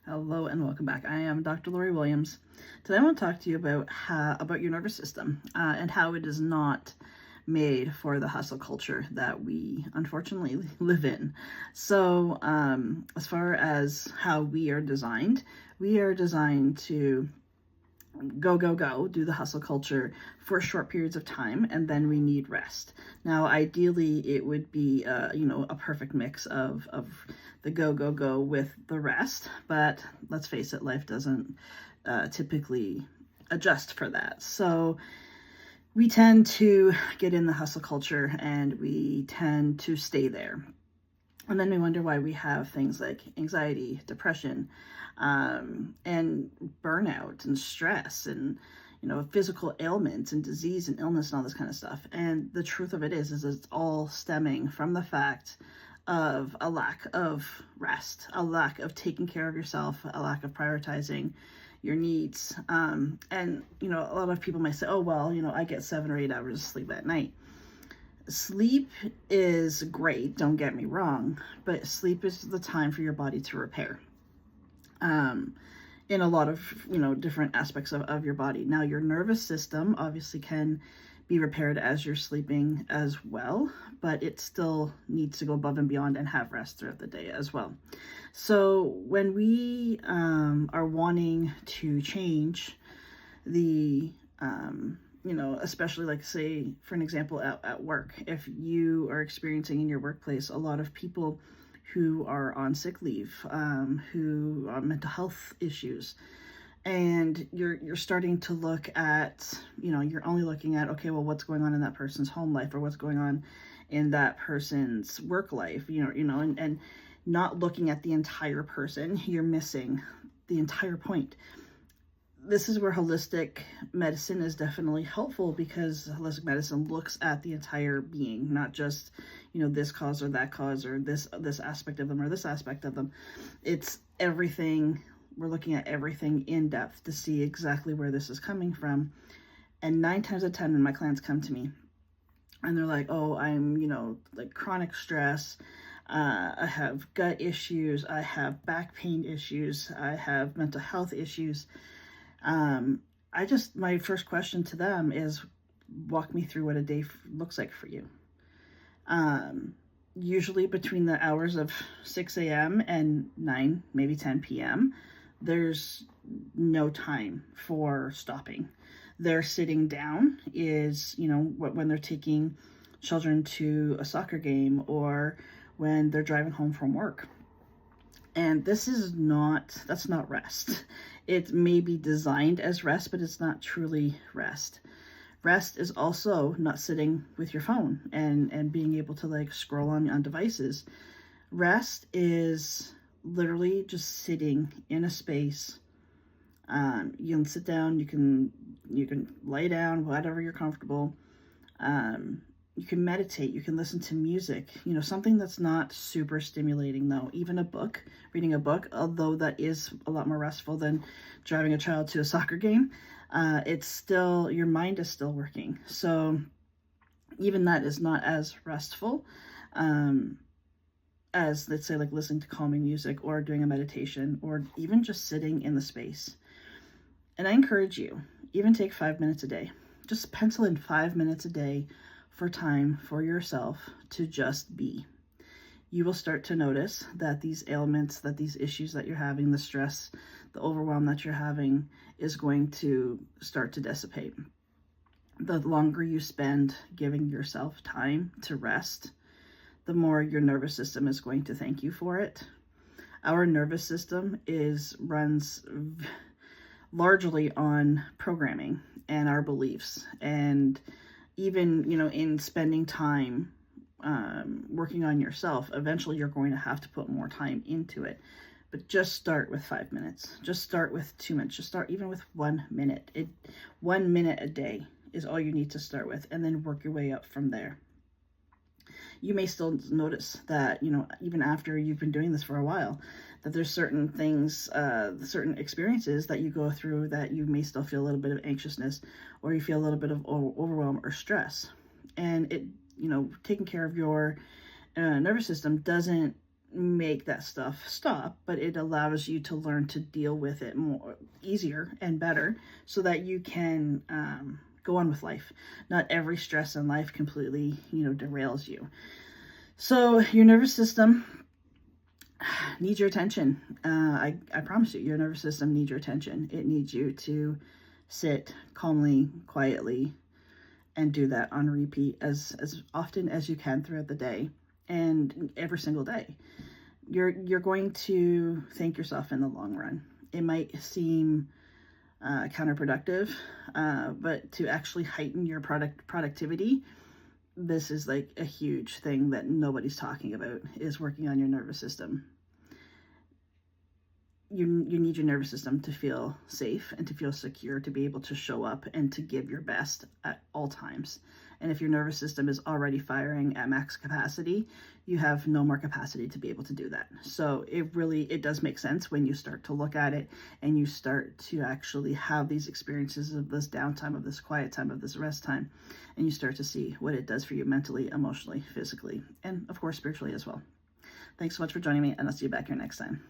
Hello and welcome back. I am Dr. Lori Williams. Today I want to talk to you about your nervous system and how it is not made for the hustle culture that we unfortunately live in. So as far as how we are designed to go, do the hustle culture for short periods of time, and then we need rest. Now, ideally, it would be, a perfect mix of the go with the rest, but let's face it, life doesn't typically adjust for that. So we tend to get in the hustle culture and we tend to stay there. And then we wonder why we have things like anxiety, depression, and burnout and stress and, physical ailments and disease and illness and all this kind of stuff. And the truth of it is it's all stemming from the fact of a lack of rest, a lack of taking care of yourself, a lack of prioritizing your needs. And, a lot of people might say, oh, well, I get 7 or 8 hours of sleep at night. Sleep is great, don't get me wrong, but sleep is the time for your body to repair in a lot of, different aspects of your body. Now, your nervous system obviously can be repaired as you're sleeping as well, but it still needs to go above and beyond and have rest throughout the day as well. So when we are wanting to change the especially like say, for an example, at work, if you are experiencing in your workplace a lot of people who are on sick leave, who are mental health issues, and you're starting to look at, you're only looking at, okay, well, what's going on in that person's home life or what's going on in that person's work life, and not looking at the entire person, you're missing the entire point. This is where holistic medicine is definitely helpful, because holistic medicine looks at the entire being, not just, this cause or that cause or this aspect of them or this aspect of them. It's everything. We're looking at everything in depth to see exactly where this is coming from. And 9 times out of 10, when my clients come to me and they're like, oh, I'm, like chronic stress, I have gut issues, I have back pain issues, I have mental health issues. My first question to them is, walk me through what a day looks like for you. Usually between the hours of 6 a.m. and 9, maybe 10 p.m., there's no time for stopping. Their sitting down is, when they're taking children to a soccer game or when they're driving home from work. And that's not rest. It may be designed as rest, but it's not truly rest. Rest is also not sitting with your phone and being able to like scroll on devices. Rest is literally just sitting in a space. You can sit down, you can lay down, whatever you're comfortable. You can meditate, you can listen to music, something that's not super stimulating though. Even reading a book, although that is a lot more restful than driving a child to a soccer game, it's still, your mind is still working. So even that is not as restful as, let's say, like listening to calming music or doing a meditation or even just sitting in the space. And I encourage you, even take 5 minutes a day. Just pencil in 5 minutes a day for time for yourself to just be. You will start to notice that these ailments, that these issues that you're having, the stress, the overwhelm that you're having is going to start to dissipate. The longer you spend giving yourself time to rest, the more your nervous system is going to thank you for it. Our nervous system runs largely on programming and our beliefs, and even, in spending time working on yourself, eventually you're going to have to put more time into it. But just start with 5 minutes. Just start with 2 minutes. Just start even with 1 minute. 1 minute a day is all you need to start with, and then work your way up from there. You may still notice that, even after you've been doing this for a while, that there's certain things, certain experiences that you go through that you may still feel a little bit of anxiousness, or you feel a little bit of overwhelm or stress. And taking care of your nervous system doesn't make that stuff stop, but it allows you to learn to deal with it more easier and better so that you can go on with life. Not every stress in life completely, derails you. So your nervous system needs your attention. I promise you, your nervous system needs your attention. It needs you to sit calmly, quietly, and do that on repeat as often as you can throughout the day and every single day. You're going to thank yourself in the long run. It might seem counterproductive, but to actually heighten your productivity, this is like a huge thing that nobody's talking about, is working on your nervous system. You need your nervous system to feel safe and to feel secure, to be able to show up and to give your best at all times. And if your nervous system is already firing at max capacity, you have no more capacity to be able to do that. So it does make sense when you start to look at it and you start to actually have these experiences of this downtime, of this quiet time, of this rest time, and you start to see what it does for you mentally, emotionally, physically, and of course spiritually as well. Thanks so much for joining me, and I'll see you back here next time.